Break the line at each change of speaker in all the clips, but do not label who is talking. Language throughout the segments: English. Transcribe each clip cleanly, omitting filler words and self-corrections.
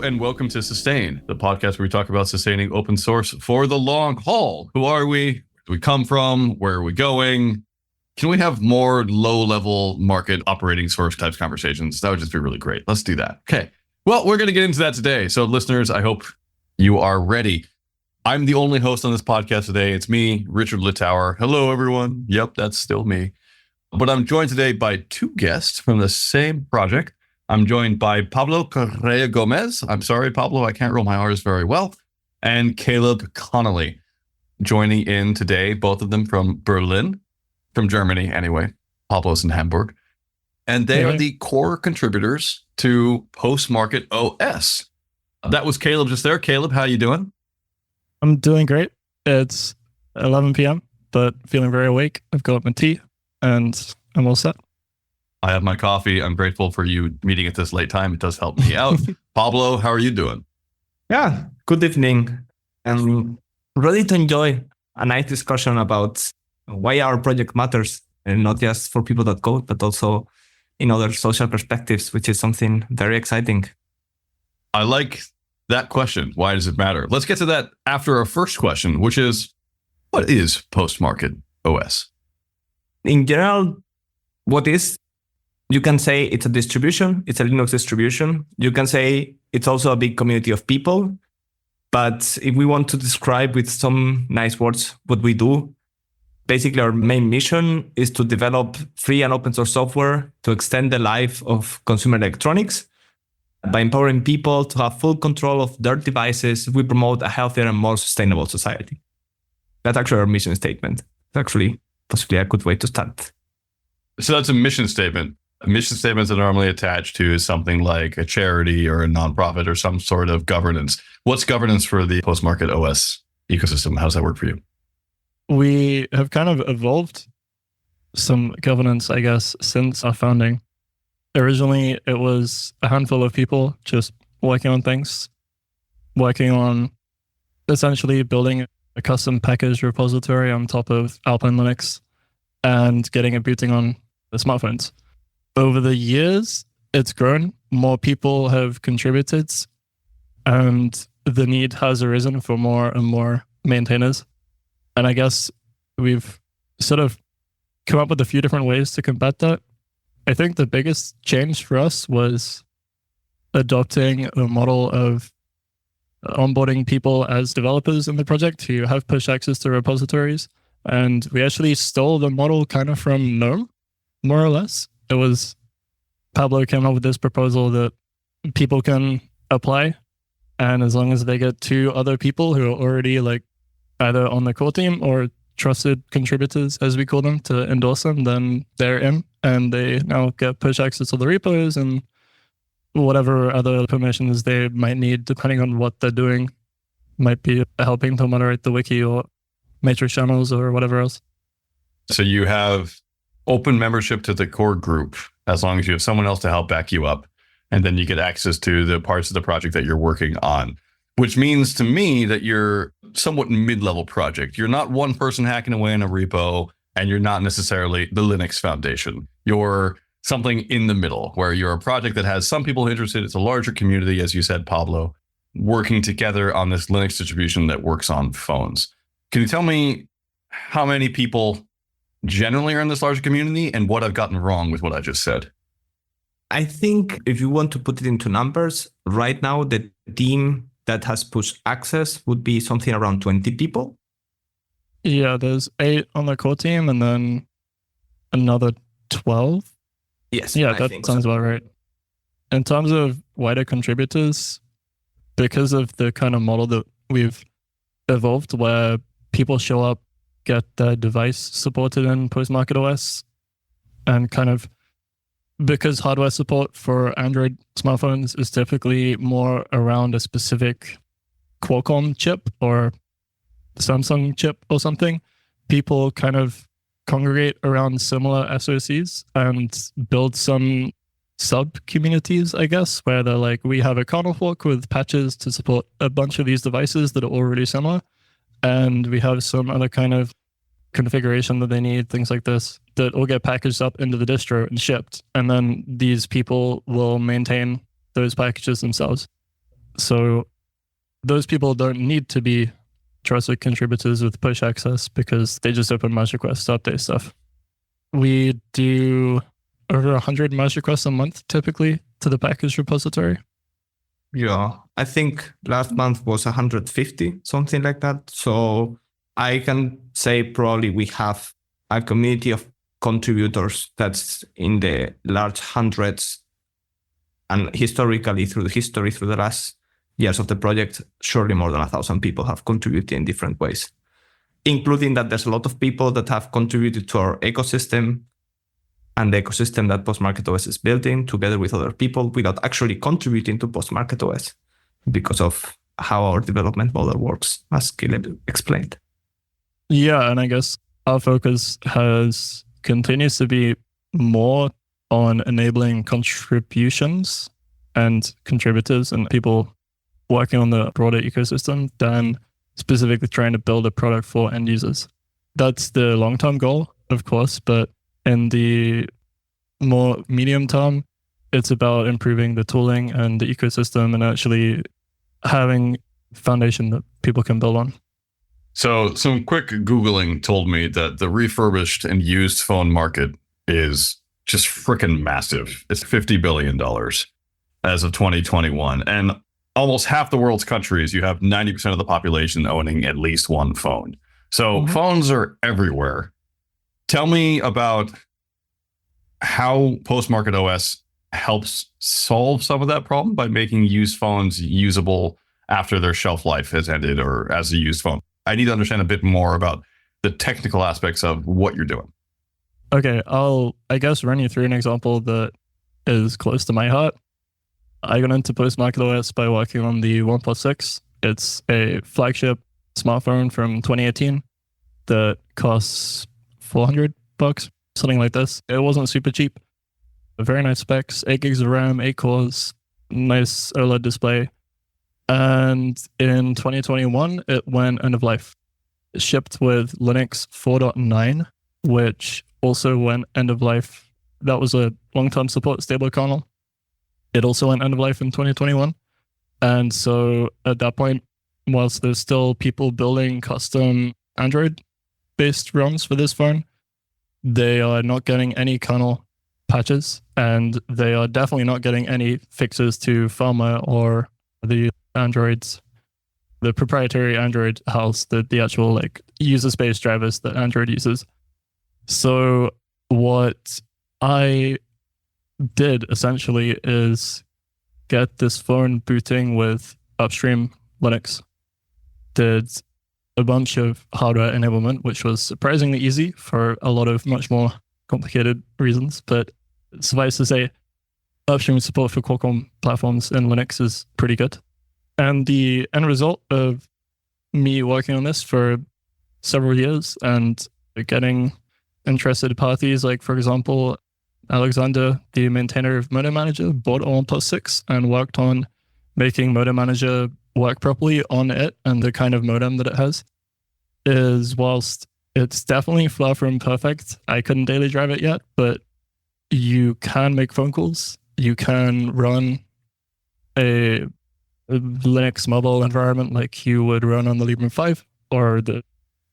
and welcome to Sustain, the podcast where we talk about sustaining open source for the long haul. Who are we? Where do we come from? Where are we going? Can we have more low-level market operating source types conversations? That would just be really great. Let's do that. Okay. Well, we're going to get into that today. So listeners, I hope you are ready. I'm the only host on this podcast today. It's me, Richard Littauer. Hello, everyone. Yep, that's still me. But I'm joined today by two guests from the same project. I'm joined by Pablo Correa Gómez. I'm sorry, Pablo, I can't roll my R's very well. And Caleb Connolly joining in today, both of them from Berlin, from Germany anyway. Pablo's in Hamburg. And they are the core contributors to postmarketOS. That was Caleb just there. Caleb, how you doing?
I'm doing great. It's 11 p.m., but feeling very awake. I've got my tea and I'm all set.
I have my coffee. I'm grateful for you meeting at this late time. It does help me out. Pablo, how are you doing?
Yeah, good evening. I'm ready to enjoy a nice discussion about why our project matters, and not just for people that code, but also in other social perspectives, which is something very exciting.
I like that question. Why does it matter? Let's get to that after our first question, which is, what is postmarketOS?
In general, what is? You can say it's a distribution. It's a Linux distribution. You can say it's also a big community of people. But if we want to describe with some nice words what we do, basically our main mission is to develop free and open source software to extend the life of consumer electronics. By empowering people to have full control of their devices, we promote a healthier and more sustainable society. That's actually our mission statement. It's actually possibly a good way to start.
So that's a mission statement. Mission statements are normally attached to something like a charity or a nonprofit or some sort of governance. What's governance for the postmarketOS ecosystem? How does that work for you?
We have kind of evolved some governance, I guess, since our founding. Originally, it was a handful of people just working on things, working on essentially building a custom package repository on top of Alpine Linux and getting it booting on the smartphones. Over the years, it's grown. More people have contributed, and the need has arisen for more and more maintainers. And I guess we've sort of come up with a few different ways to combat that. I think the biggest change for us was adopting a model of onboarding people as developers in the project who have push access to repositories. And we actually stole the model kind of from GNOME, more or less. It was Pablo came up with this proposal that people can apply, and as long as they get two other people who are already like either on the core team or trusted contributors, as we call them, to endorse them, then they're in, and they now get push access to the repos and whatever other permissions they might need, depending on what they're doing. Might be helping to moderate the wiki or matrix channels or whatever else.
So you have open membership to the core group, as long as you have someone else to help back you up. And then you get access to the parts of the project that you're working on, which means to me that you're somewhat mid-level project. You're not one person hacking away in a repo, and you're not necessarily the Linux Foundation. You're something in the middle, where you're a project that has some people interested. It's a larger community, as you said, Pablo, working together on this Linux distribution that works on phones. Can you tell me how many people generally are in this larger community and what I've gotten wrong with what I just said?
I think if you want to put it into numbers, right now the team that has push access would be something around 20 people.
Yeah, there's 8 on the core team and then another 12.
Yes.
Yeah, that sounds about right. In terms of wider contributors, because of the kind of model that we've evolved where people show up, get their device supported in postmarketOS, and kind of because hardware support for Android smartphones is typically more around a specific Qualcomm chip or Samsung chip or something, people kind of congregate around similar SOCs and build some sub-communities, I guess, where they're like, we have a kernel fork with patches to support a bunch of these devices that are all really similar, and we have some other kind of configuration that they need, things like this, that all get packaged up into the distro and shipped. And then these people will maintain those packages themselves. So those people don't need to be trusted contributors with push access because they just open merge requests to update stuff. We do over 100 merge requests a month typically to the package repository.
Yeah, I think last month was 150, something like that. So I can say probably we have a community of contributors that's in the large hundreds. And historically, through the last years of the project, surely more than 1,000 people have contributed in different ways, including that there's a lot of people that have contributed to our ecosystem and the ecosystem that postmarketOS is building together with other people without actually contributing to postmarketOS because of how our development model works, as Caleb explained.
Yeah, and I guess our focus continues to be more on enabling contributions and contributors and people working on the broader ecosystem than specifically trying to build a product for end users. That's the long-term goal, of course, but in the more medium term, it's about improving the tooling and the ecosystem and actually having foundation that people can build on.
So some quick Googling told me that the refurbished and used phone market is just freaking massive. It's $50 billion as of 2021. And almost half the world's countries, you have 90% of the population owning at least one phone. So phones are everywhere. Tell me about how postmarketOS helps solve some of that problem by making used phones usable after their shelf life has ended or as a used phone. I need to understand a bit more about the technical aspects of what you're doing.
Okay, I'll run you through an example that is close to my heart. I got into postmarketOS by working on the OnePlus 6. It's a flagship smartphone from 2018 that costs $400, something like this. It wasn't super cheap. Very nice specs, 8 gigs of RAM, 8 cores, nice OLED display. And in 2021, it went end of life. It shipped with Linux 4.9, which also went end of life. That was a long-term support stable kernel. It also went end of life in 2021. And so at that point, whilst there's still people building custom Android-based ROMs for this phone, they are not getting any kernel patches, and they are definitely not getting any fixes to firmware or the Androids, the proprietary Android house, the actual like user space drivers that Android uses. So what I did essentially is get this phone booting with upstream Linux, did a bunch of hardware enablement, which was surprisingly easy for a lot of much more complicated reasons. But suffice to say, upstream support for Qualcomm platforms in Linux is pretty good. And the end result of me working on this for several years and getting interested parties, like, for example, Alexander, the maintainer of Modem Manager, bought a OnePlus 6 and worked on making Modem Manager work properly on it and the kind of modem that it has, is whilst it's definitely far from perfect, I couldn't daily drive it yet, but you can make phone calls. You can run a Linux mobile environment like you would run on the Librem 5 or the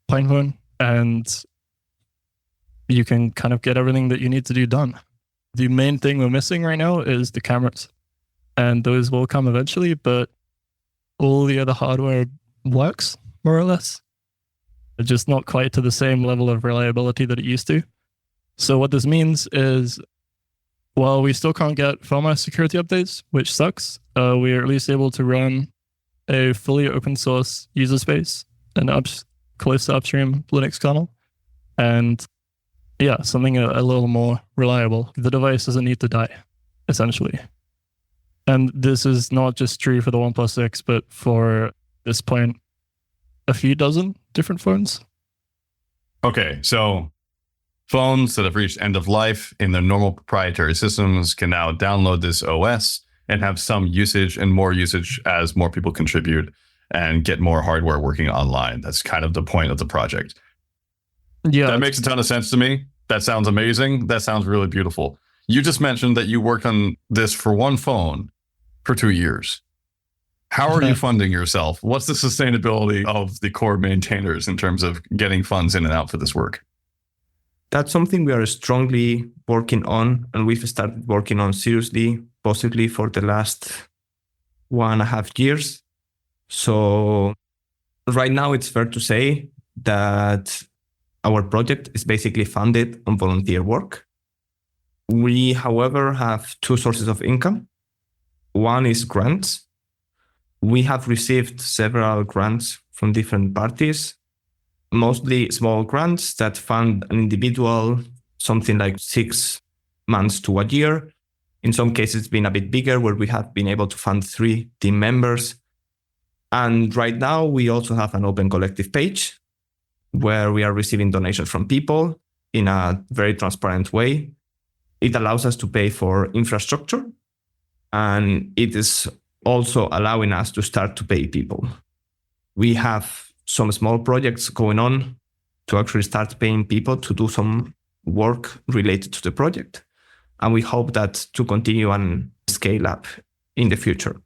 Pine phone, and you can kind of get everything that you need to do done. The main thing we're missing right now is the cameras, and those will come eventually, but all the other hardware works, more or less. It's just not quite to the same level of reliability that it used to. So what this means is, while we still can't get firmware security updates, which sucks, we are at least able to run a fully open source user space and close to upstream Linux kernel. And yeah, something a little more reliable. The device doesn't need to die, essentially. And this is not just true for the OnePlus 6, but for this point, a few dozen different phones.
Okay, so phones that have reached end of life in their normal proprietary systems can now download this OS and have some usage and more usage as more people contribute and get more hardware working online. That's kind of the point of the project.
Yeah,
that makes a ton of sense to me. That sounds amazing. That sounds really beautiful. You just mentioned that you worked on this for one phone for 2 years. How are you funding yourself? What's the sustainability of the core maintainers in terms of getting funds in and out for this work?
That's something we are strongly working on, and we've started working on seriously, possibly for the last 1.5 years. So right now, it's fair to say that our project is basically funded on volunteer work. We, however, have two sources of income. One is grants. We have received several grants from different parties, mostly small grants that fund an individual, something like 6 months to a year. In some cases, it's been a bit bigger, where we have been able to fund 3 team members. And right now, we also have an open collective page where we are receiving donations from people in a very transparent way. It allows us to pay for infrastructure, and it is also allowing us to start to pay people. We have some small projects going on to actually start paying people to do some work related to the project. And we hope that to continue and scale up in the future.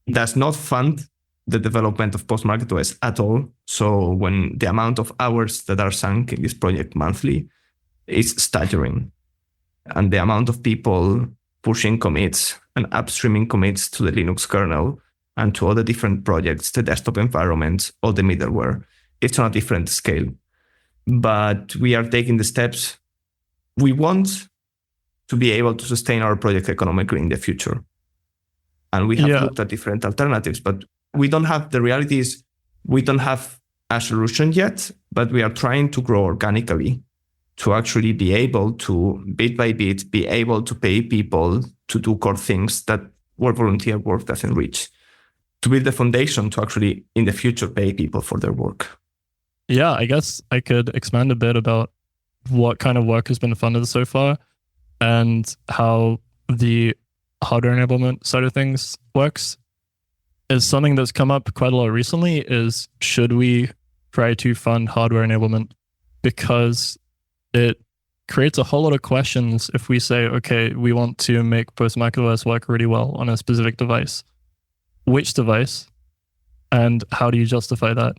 It does not fund the development of postmarketOS at all. So when the amount of hours that are sunk in this project monthly is staggering. And the amount of people pushing commits and upstreaming commits to the Linux kernel and to all the different projects, the desktop environments, all the middleware, it's on a different scale. But we are taking the steps. We want to be able to sustain our project economically in the future. And we have looked at different alternatives, but we don't have, the reality is we don't have a solution yet, but we are trying to grow organically to actually be able to, bit by bit, be able to pay people to do core things that where volunteer work doesn't reach, to build the foundation to actually, in the future, pay people for their work.
Yeah, I guess I could expand a bit about what kind of work has been funded so far and how the hardware enablement side of things works. Is something that's come up quite a lot recently is, should we try to fund hardware enablement? Because it creates a whole lot of questions if we say, okay, we want to make postmarketOS work really well on a specific device. Which device? And how do you justify that?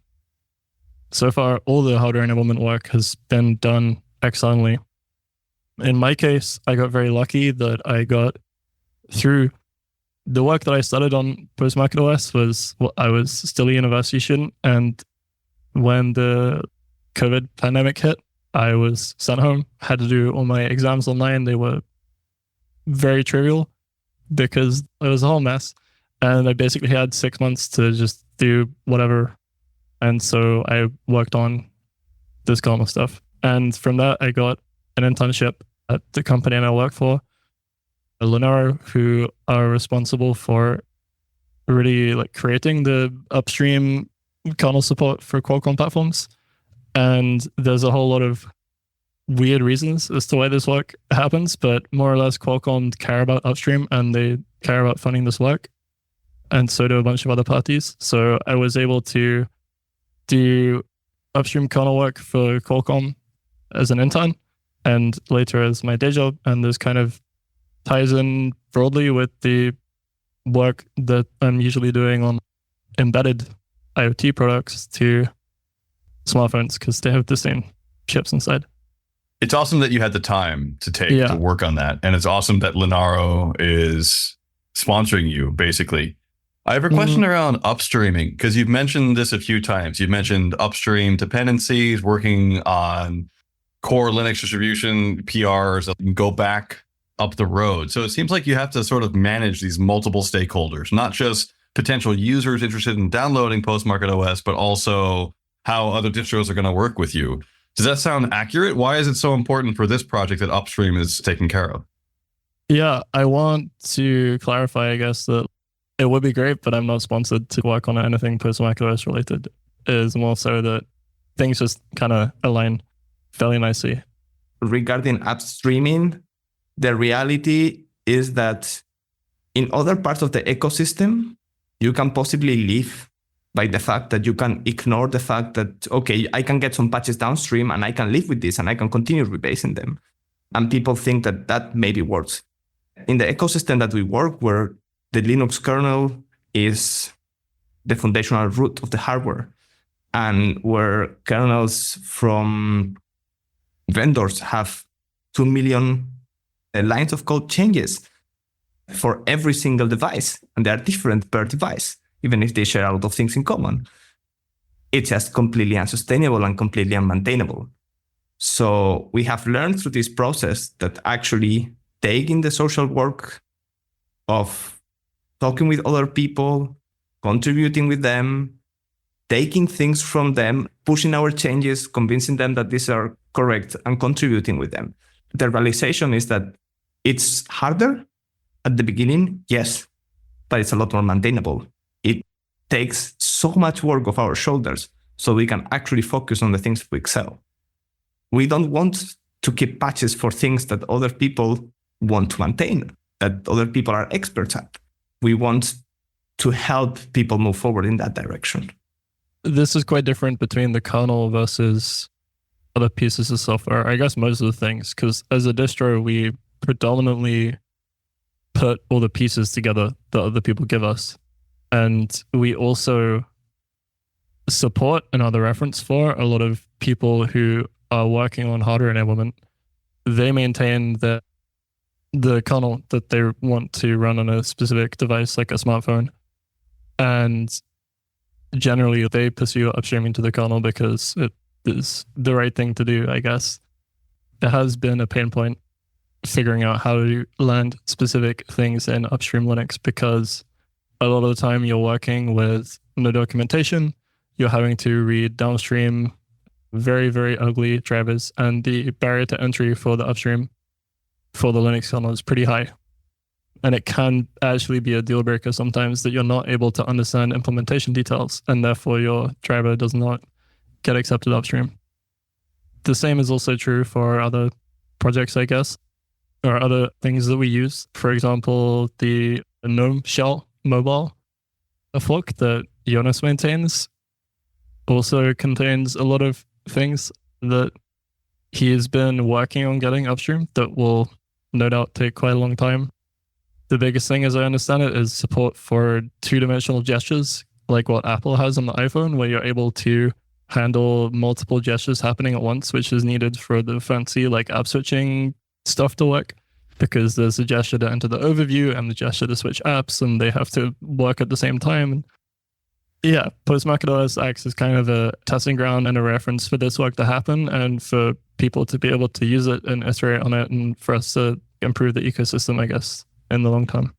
So far, all the hardware enablement work has been done excellently. In my case, I got very lucky that I got through the work that I started on postmarketOS was, well, I was still a university student. And when the COVID pandemic hit, I was sent home, had to do all my exams online. They were very trivial because it was a whole mess. And I basically had 6 months to just do whatever. And so I worked on this kind of stuff. And from that, I got an internship at the company I work for, Littauer, who are responsible for really like creating the upstream kernel support for Qualcomm platforms. And there's a whole lot of weird reasons as to why this work happens, but more or less Qualcomm care about upstream and they care about funding this work. And so do a bunch of other parties. So I was able to do upstream kernel work for Qualcomm as an intern and later as my day job. And this kind of ties in broadly with the work that I'm usually doing on embedded IoT products to smartphones because they have the same chips inside.
It's awesome that you had the time to take to work on that. And it's awesome that Littauer is sponsoring you, basically. I have a question around upstreaming, because you've mentioned this a few times. You've mentioned upstream dependencies, working on core Linux distribution, PRs, and go back up the road. So it seems like you have to sort of manage these multiple stakeholders, not just potential users interested in downloading postmarketOS, but also how other distros are going to work with you. Does that sound accurate? Why is it so important for this project that upstream is taken care of?
Yeah, I want to clarify, I guess, that it would be great, but I'm not sponsored to work on anything postmarketOS related. It is more so that things just kind of align fairly nicely.
Regarding upstreaming, the reality is that in other parts of the ecosystem, you can possibly live by the fact that you can ignore the fact that, okay, I can get some patches downstream and I can live with this and I can continue rebasing them. And people think that that maybe works. In the ecosystem that we work, where the Linux kernel is the foundational root of the hardware, and where kernels from vendors have 2 million lines of code changes for every single device, and they are different per device, even if they share a lot of things in common. It's just completely unsustainable and completely unmaintainable. So we have learned through this process that actually taking the social work of talking with other people, contributing with them, taking things from them, pushing our changes, convincing them that these are correct, and contributing with them. The realization is that it's harder at the beginning, yes, but it's a lot more maintainable. It takes so much work off our shoulders so we can actually focus on the things we excel. We don't want to keep patches for things that other people want to maintain, that other people are experts at. We want to help people move forward in that direction.
This is quite different between the kernel versus other pieces of software. I guess most of the things, because as a distro, we predominantly put all the pieces together that other people give us. And we also support another reference for a lot of people who are working on hardware enablement. They maintain the kernel that they want to run on a specific device, like a smartphone. And generally, they pursue upstreaming to the kernel because it is the right thing to do, I guess. It has been a pain point figuring out how to land specific things in upstream Linux, because a lot of the time you're working with no documentation, you're having to read downstream very, very ugly drivers, and the barrier to entry for the upstream for the Linux kernel is pretty high. And it can actually be a deal breaker sometimes that you're not able to understand implementation details, and therefore your driver does not get accepted upstream. The same is also true for other projects, I guess, or other things that we use. For example, the GNOME shell mobile fork that Jonas maintains also contains a lot of things that he has been working on getting upstream that will no doubt take quite a long time. The biggest thing, as I understand it, is support for two-dimensional gestures, like what Apple has on the iPhone, where you're able to handle multiple gestures happening at once, which is needed for the fancy like app switching stuff to work, because there's a gesture to enter the overview and the gesture to switch apps, and they have to work at the same time. Yeah, postmarketOS acts as kind of a testing ground and a reference for this work to happen, and for people to be able to use it and iterate on it, and for us to improve the ecosystem, I guess, in the long term.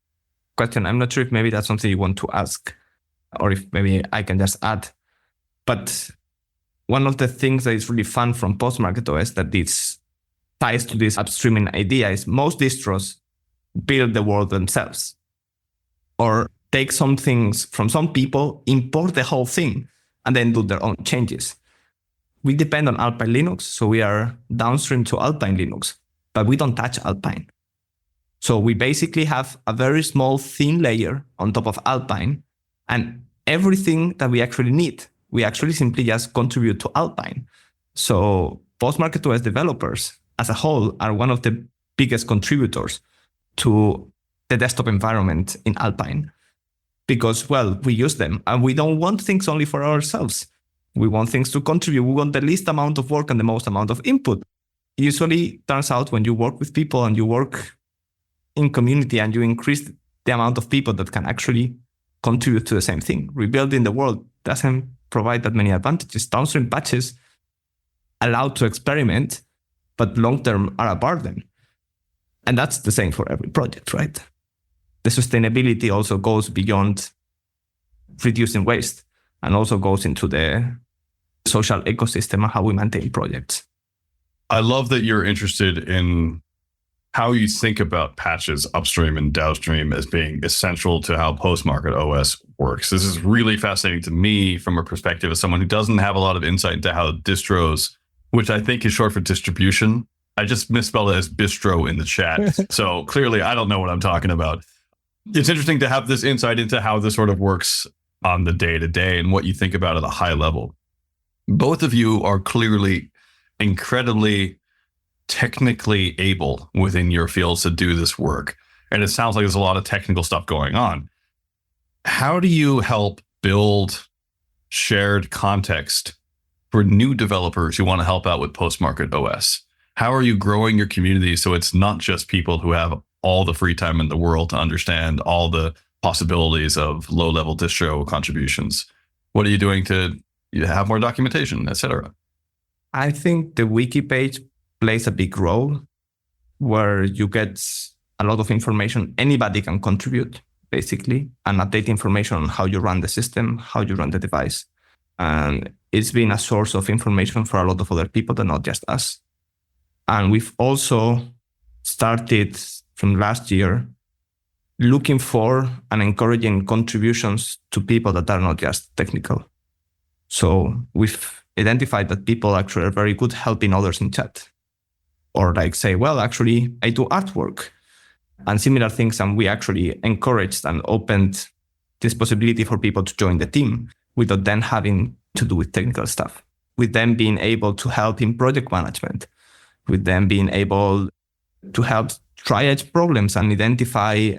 Question. I'm not sure if maybe that's something you want to ask, or if maybe I can just add. But one of the things that is really fun from postmarketOS that this ties to this upstreaming idea is most distros build the world themselves, or take some things from some people, import the whole thing, and then do their own changes. We depend on Alpine Linux, so we are downstream to Alpine Linux, but we don't touch Alpine. So we basically have a very small thin layer on top of Alpine, and everything that we actually need, we actually simply just contribute to Alpine. So postmarketOS developers as a whole are one of the biggest contributors to the desktop environment in Alpine, because, well, we use them and we don't want things only for ourselves. We want things to contribute. We want the least amount of work and the most amount of input. Usually turns out when you work with people and you work in community and you increase the amount of people that can actually contribute to the same thing, rebuilding the world doesn't provide that many advantages. Downstream patches allowed to experiment, but long-term are a burden. And that's the same for every project, right? The sustainability also goes beyond reducing waste and also goes into the social ecosystem and how we maintain projects.
I love that you're interested in how you think about patches upstream and downstream as being essential to how postmarketOS works. This is really fascinating to me from a perspective of someone who doesn't have a lot of insight into how distros, which I think is short for distribution. I just misspelled it as bistro in the chat. So clearly I don't know what I'm talking about. It's interesting to have this insight into how this sort of works on the day-to-day and what you think about at a high level. Both of you are clearly incredibly technically able within your fields to do this work. And it sounds like there's a lot of technical stuff going on. How do you help build shared context for new developers who want to help out with postmarketOS? How are you growing your community so it's not just people who have all the free time in the world to understand all the possibilities of low-level distro contributions? What are you doing to have more documentation, etc.?
I think the wiki page plays a big role where you get a lot of information. Anybody can contribute, basically, and update information on how you run the system, how you run the device. And it's been a source of information for a lot of other people, but not just us. And we've also started from last year looking for and encouraging contributions to people that are not just technical. So we've identified that people actually are very good helping others in chat. Or like say, well, actually, I do artwork and similar things. And we actually encouraged and opened this possibility for people to join the team without then having to do with technical stuff, with them being able to help in project management, with them being able to help triage problems and identify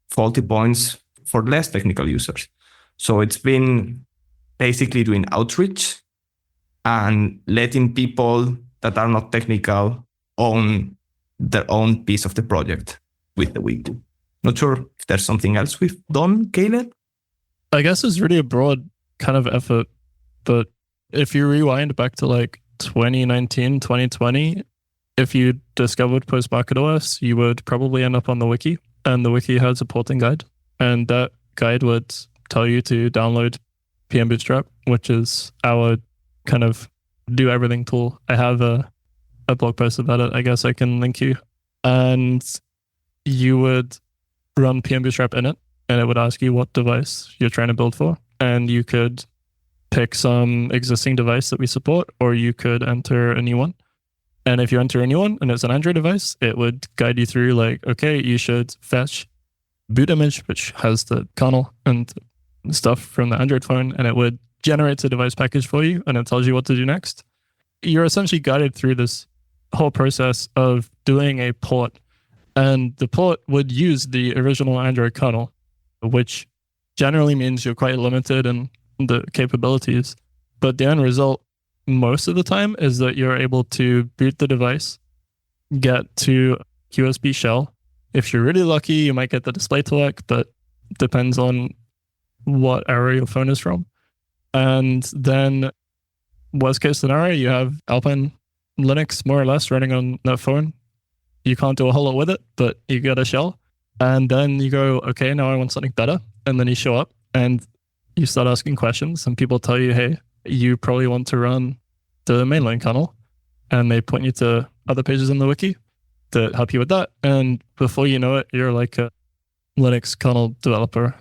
faulty points for less technical users. So it's been basically doing outreach and letting people that are not technical own their own piece of the project with the wiki. Not sure if there's something else we've done, Caleb?
I guess it's really a broad kind of effort, but if you rewind back to like 2019, 2020, if you discovered postmarketOS, you would probably end up on the wiki, and the wiki has a porting guide, and that guide would tell you to download PM Bootstrap, which is our kind of do everything tool. I have a blog post about it. I guess I can link you. And you would run PM Bootstrap in it, and it would ask you what device you're trying to build for. And you could pick some existing device that we support, or you could enter a new one. And if you enter a new one and it's an Android device, it would guide you through like, okay, you should fetch boot image, which has the kernel and stuff from the Android phone, and it would generate a device package for you, and it tells you what to do next. You're essentially guided through this whole process of doing a port, and the port would use the original Android kernel, which generally means you're quite limited in the capabilities. But the end result most of the time is that you're able to boot the device, get to USB shell. If you're really lucky, you might get the display select, but depends on what area your phone is from. And then worst case scenario, you have Alpine Linux more or less running on that phone. You can't do a whole lot with it, but you get a shell. And then you go, okay, now I want something better. And then you show up and you start asking questions, and people tell you, hey, you probably want to run the mainline kernel. And they point you to other pages in the wiki to help you with that. And before you know it, you're like a Linux kernel developer.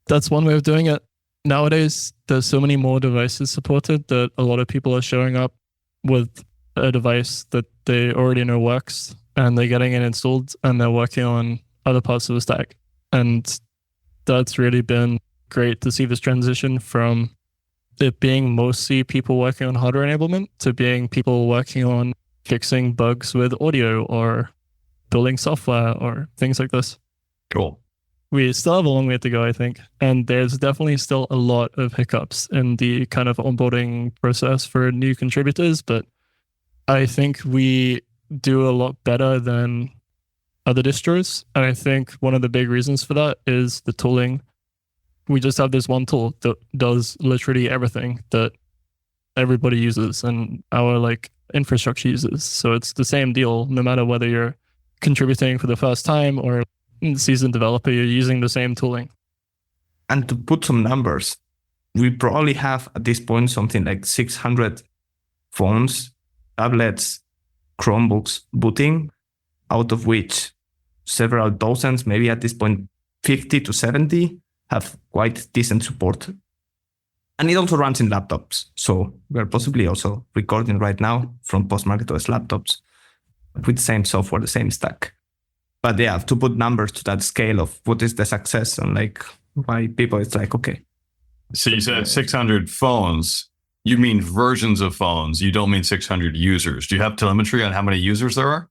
That's one way of doing it. Nowadays, there's so many more devices supported that a lot of people are showing up with a device that they already know works, and they're getting it installed, and they're working on other parts of the stack. And that's really been great to see this transition from it being mostly people working on hardware enablement to being people working on fixing bugs with audio or building software or things like this.
Cool.
We still have a long way to go, I think. And there's definitely still a lot of hiccups in the kind of onboarding process for new contributors, but I think we do a lot better than other distros. And I think one of the big reasons for that is the tooling. We just have this one tool that does literally everything that everybody uses and our like infrastructure uses. So it's the same deal, no matter whether you're contributing for the first time or seasoned developer, you're using the same tooling.
And to put some numbers, we probably have at this point something like 600 phones, tablets, Chromebooks booting, out of which several dozens, maybe at this point 50 to 70, have quite decent support. And it also runs in laptops. So we're possibly also recording right now from postmarketOS laptops with the same software, the same stack. But yeah, to put numbers to that scale of what is the success and like why people, it's like, okay.
So you said 600 phones. You mean versions of phones. You don't mean 600 users. Do you have telemetry on how many users there are?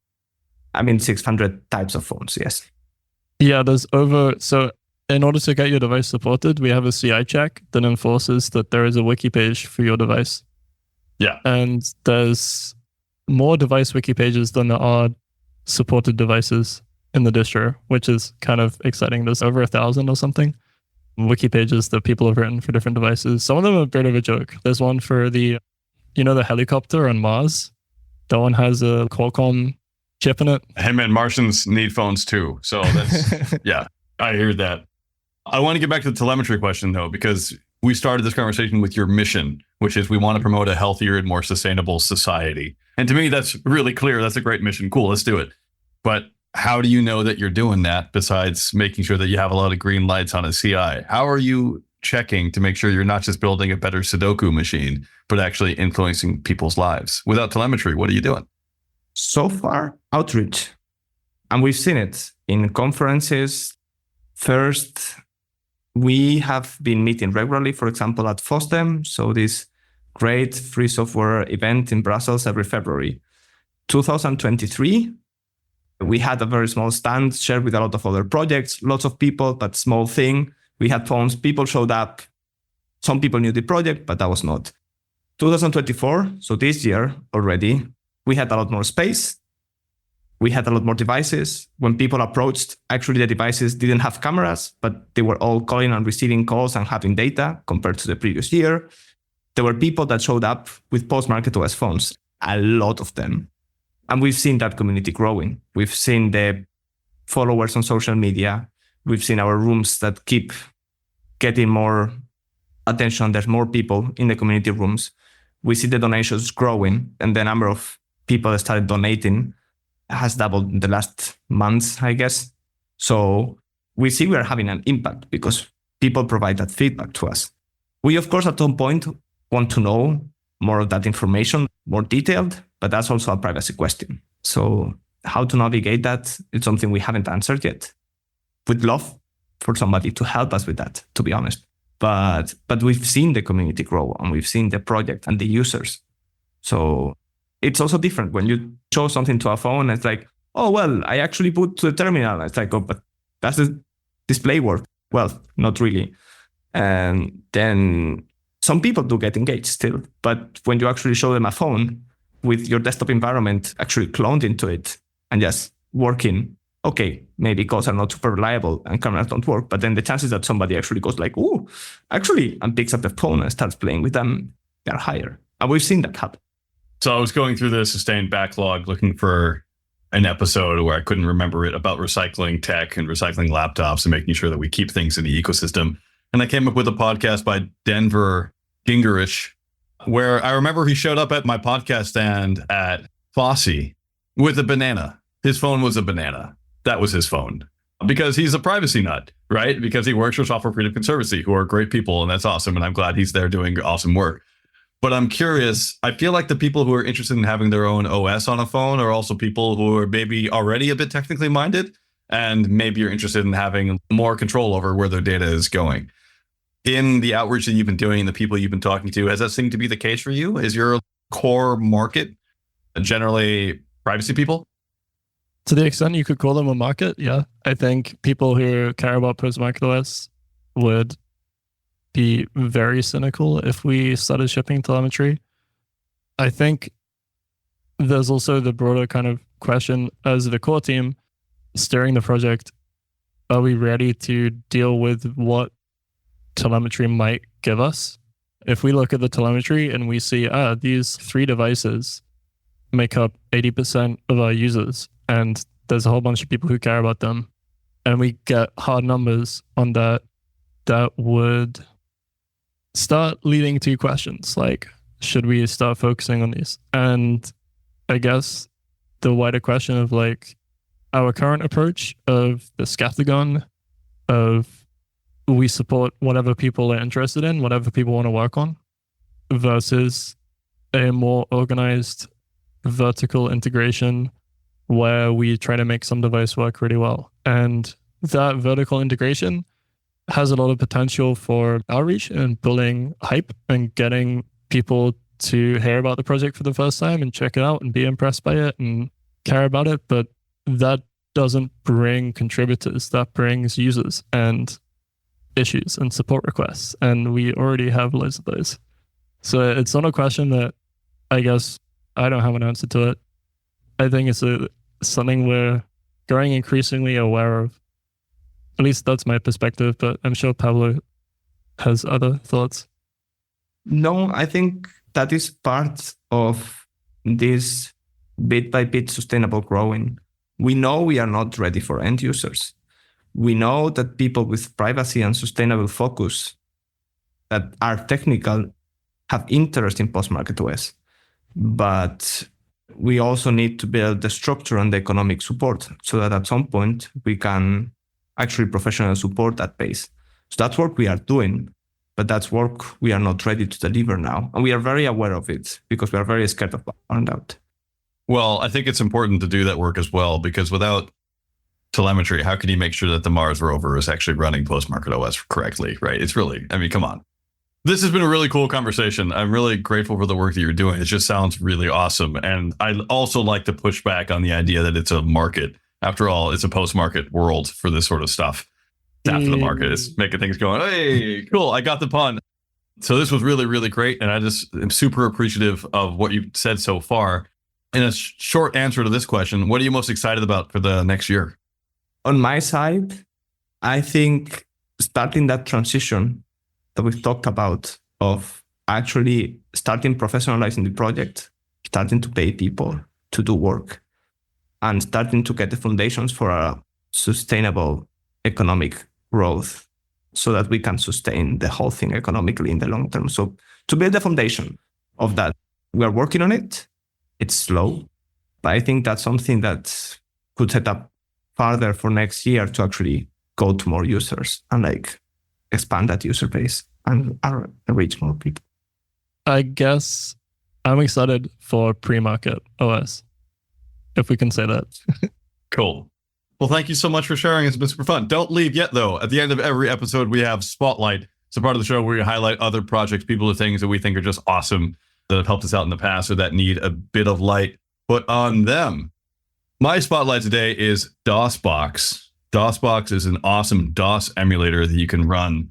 I mean, 600 types of phones, yes.
Yeah, there's over, so in order to get your device supported, we have a CI check that enforces that there is a wiki page for your device.
Yeah.
And there's more device wiki pages than there are supported devices in the distro, which is kind of exciting. There's over 1,000 or something wiki pages that people have written for different devices. Some of them are a bit of a joke. There's one for the helicopter on Mars. That one has a Qualcomm chip in it.
Hey man, Martians need phones too. So that's, yeah, I hear that. I want to get back to the telemetry question though, because we started this conversation with your mission, which is we want to promote a healthier and more sustainable society. And to me, that's really clear. That's a great mission. Cool, let's do it. But how do you know that you're doing that besides making sure that you have a lot of green lights on a CI? How are you checking to make sure you're not just building a better Sudoku machine, but actually influencing people's lives? Without telemetry, what are you doing?
So far, outreach. And we've seen it in conferences. First, we have been meeting regularly, for example, at FOSDEM. So this great free software event in Brussels every February. 2023, we had a very small stand shared with a lot of other projects, lots of people, but small thing. We had phones, people showed up. Some people knew the project, but that was not. 2024, so this year already, we had a lot more space. We had a lot more devices. When people approached, actually the devices didn't have cameras, but they were all calling and receiving calls and having data compared to the previous year. There were people that showed up with postmarketOS phones, a lot of them. And we've seen that community growing. We've seen the followers on social media. We've seen our rooms that keep getting more attention. There's more people in the community rooms. We see the donations growing, and the number of people that started donating has doubled in the last months, I guess. So we see we are having an impact because people provide that feedback to us. We, of course, at some point want to know more of that information, more detailed, but that's also a privacy question. So how to navigate that is something we haven't answered yet. We'd love for somebody to help us with that, to be honest. But we've seen the community grow and we've seen the project and the users. So it's also different when you show something to a phone. It's like, oh, well, I actually put to the terminal. It's like, oh, but that's the display work. Well, not really. And then some people do get engaged still. But when you actually show them a phone with your desktop environment actually cloned into it and just working, okay, maybe calls are not super reliable and cameras don't work. But then the chances that somebody actually goes like, oh, actually, and picks up the phone and starts playing with them, they're higher. And we've seen that happen.
So I was going through the sustained backlog looking for an episode where I couldn't remember it about recycling tech and recycling laptops and making sure that we keep things in the ecosystem. And I came up with a podcast by Denver Gingerich, where I remember he showed up at my podcast stand at Fosse with a banana. His phone was a banana. That was his phone because he's a privacy nut, right? Because he works for Software Freedom Conservancy, who are great people. And that's awesome. And I'm glad he's there doing awesome work. But I'm curious, I feel like the people who are interested in having their own OS on a phone are also people who are maybe already a bit technically minded, and maybe you're interested in having more control over where their data is going. In the outreach that you've been doing and the people you've been talking to, has that seemed to be the case for you? Is your core market generally privacy people?
To the extent you could call them a market, yeah. I think people who care about postmarketOS would be very cynical if we started shipping telemetry. I think there's also the broader kind of question as the core team steering the project. Are we ready to deal with what telemetry might give us? If we look at the telemetry and we see, these 3 devices make up 80% of our users, and there's a whole bunch of people who care about them, and we get hard numbers on that, that would start leading to questions like, should we start focusing on these? And I guess the wider question of like our current approach of the scattergun of we support whatever people are interested in, whatever people want to work on, versus a more organized vertical integration where we try to make some device work really well. And that vertical integration has a lot of potential for outreach and building hype and getting people to hear about the project for the first time and check it out and be impressed by it and care about it. But that doesn't bring contributors, that brings users. And issues and support requests, and we already have loads of those. So it's not a question that I guess I don't have an answer to it. I think it's something we're growing increasingly aware of. At least that's my perspective, but I'm sure Pablo has other thoughts.
No, I think that is part of this bit by bit sustainable growing. We know we are not ready for end users. We know that people with privacy and sustainable focus that are technical have interest in postmarketOS. But we also need to build the structure and the economic support so that at some point we can actually professionally support that base. So that's work we are doing, but that's work we are not ready to deliver now. And we are very aware of it because we are very scared of burned out.
Well, I think it's important to do that work as well, because without telemetry, how can you make sure that the Mars rover is actually running postmarketOS correctly, right? It's really, I mean, come on. This has been a really cool conversation. I'm really grateful for the work that you're doing. It just sounds really awesome. And I also like to push back on the idea that it's a market. After all, it's a post-market world for this sort of stuff. After the market is making things going, hey, cool, I got the pun. So this was really, really great. And I just am super appreciative of what you've said so far. In a short answer to this question, what are you most excited about for the next year?
On my side, I think starting that transition that we've talked about of actually starting professionalizing the project, starting to pay people to do work, and starting to get the foundations for a sustainable economic growth so that we can sustain the whole thing economically in the long term. So to build the foundation of that, we are working on it. It's slow, but I think that's something that could set up further for next year to actually go to more users and like expand that user base and reach more people.
I guess I'm excited for pre-market OS, if we can say that.
Cool. Well, thank you so much for sharing. It's been super fun. Don't leave yet, though. At the end of every episode, we have Spotlight. It's a part of the show where we highlight other projects, people, or things that we think are just awesome that have helped us out in the past or that need a bit of light put on them. My spotlight today is DOSBox. DOSBox is an awesome DOS emulator that you can run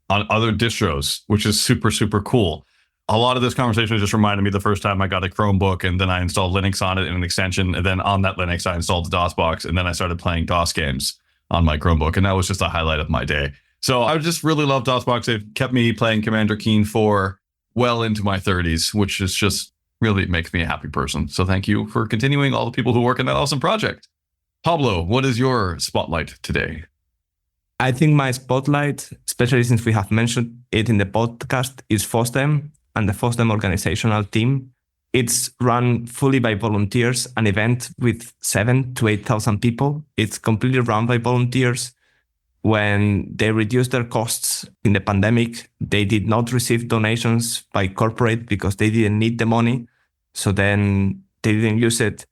on other distros, which is super, super cool. A lot of this conversation just reminded me the first time I got a Chromebook and then I installed Linux on it in an extension. And then on that Linux, I installed the DOSBox and then I started playing DOS games on my Chromebook. And that was just a highlight of my day. So I just really love DOSBox. They've kept me playing Commander Keen 4 well into my 30s, which is just really makes me a happy person. So thank you for continuing all the people who work in that awesome project. Pablo, what is your spotlight today?
I think my spotlight, especially since we have mentioned it in the podcast, is FOSDEM and the FOSDEM organizational team. It's run fully by volunteers, an event with 7,000 to 8,000 people. It's completely run by volunteers. When they reduced their costs in the pandemic, they did not receive donations by corporate because they didn't need the money. So then they didn't use it.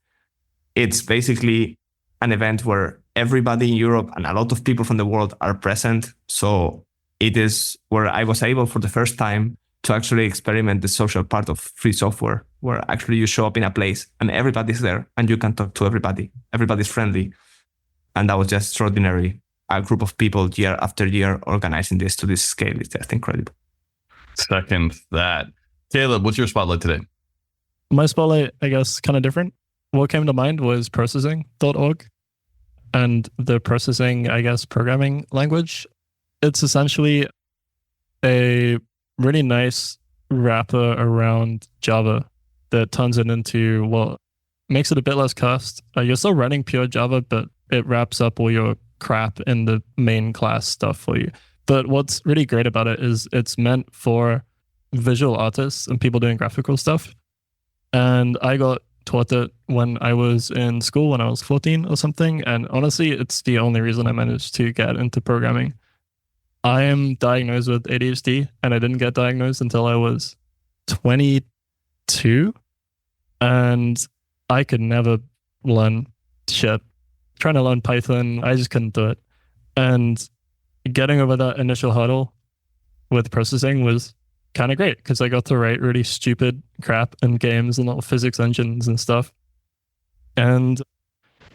It's basically an event where everybody in Europe and a lot of people from the world are present. So it is where I was able for the first time to actually experiment the social part of free software, where actually you show up in a place and everybody's there and you can talk to everybody. Everybody's friendly. And that was just extraordinary. A group of people year after year organizing this to this scale is just incredible.
Second that. Caleb, what's your spotlight today?
My spotlight, I guess, kind of different. What came to mind was processing.org and the processing, I guess, programming language. It's essentially a really nice wrapper around Java that turns it into, well, makes it a bit less cost. You're still running pure Java, but it wraps up all your crap in the main class stuff for you. But what's really great about it is it's meant for visual artists and people doing graphical stuff. And I got taught it when I was in school when I was 14 or something. And honestly, it's the only reason I managed to get into programming. I am diagnosed with ADHD and I didn't get diagnosed until I was 22. And I could never learn shit. Trying to learn Python, I just couldn't do it. And getting over that initial hurdle with processing was kind of great because I got to write really stupid crap in games and little physics engines and stuff. And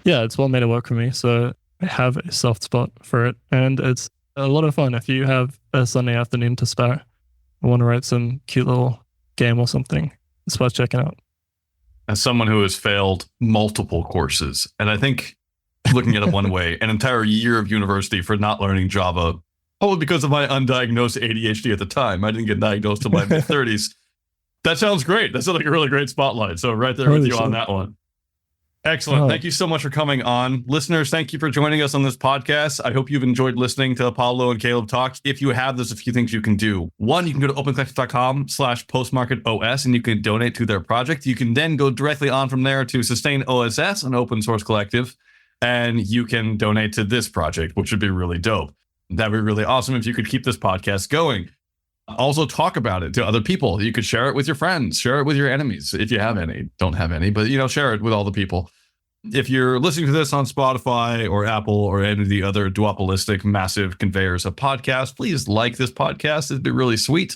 yeah, it's what made it work for me. So I have a soft spot for it. And it's a lot of fun. If you have a Sunday afternoon to spare and want to write some cute little game or something, it's worth checking out.
As someone who has failed multiple courses, and I think looking at it one way, an entire year of university for not learning Java, probably because of my undiagnosed ADHD at the time. I didn't get diagnosed until my mid-30s. That sounds great. That sounds like a really great spotlight. So right there with you on that one. Excellent. Thank you so much for coming on. Listeners, thank you for joining us on this podcast. I hope you've enjoyed listening to Pablo and Caleb talk. If you have, there's a few things you can do. One, you can go to opencollective.com/postmarketOS and you can donate to their project. You can then go directly on from there to Sustain OSS, an open source collective, and you can donate to this project, which would be really dope. That'd be really awesome if you could keep this podcast going. Also talk about it to other people. You could share it with your friends, share it with your enemies. If you have any, don't have any, but share it with all the people. If you're listening to this on Spotify or Apple or any of the other duopolistic massive conveyors of podcasts, please like this podcast. It'd be really sweet.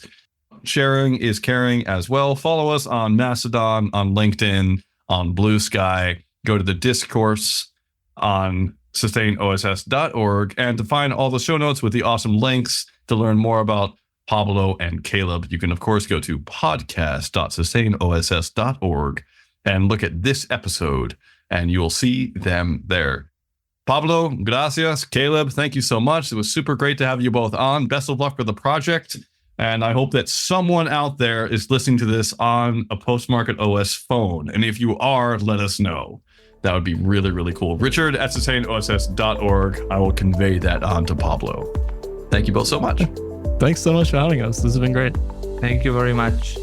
Sharing is caring as well. Follow us on Mastodon, on LinkedIn, on Blue Sky. Go to the discourse on sustainoss.org. And to find all the show notes with the awesome links to learn more about Pablo and Caleb, you can, of course, go to podcast.sustainoss.org and look at this episode, and you will see them there. Pablo, gracias. Caleb, thank you so much. It was super great to have you both on. Best of luck for the project. And I hope that someone out there is listening to this on a postmarketOS phone. And if you are, let us know. That would be really, really cool. Richard at sustainoss.org. I will convey that on to Pablo. Thank you both so much.
Thanks so much for having us. This has been great.
Thank you very much.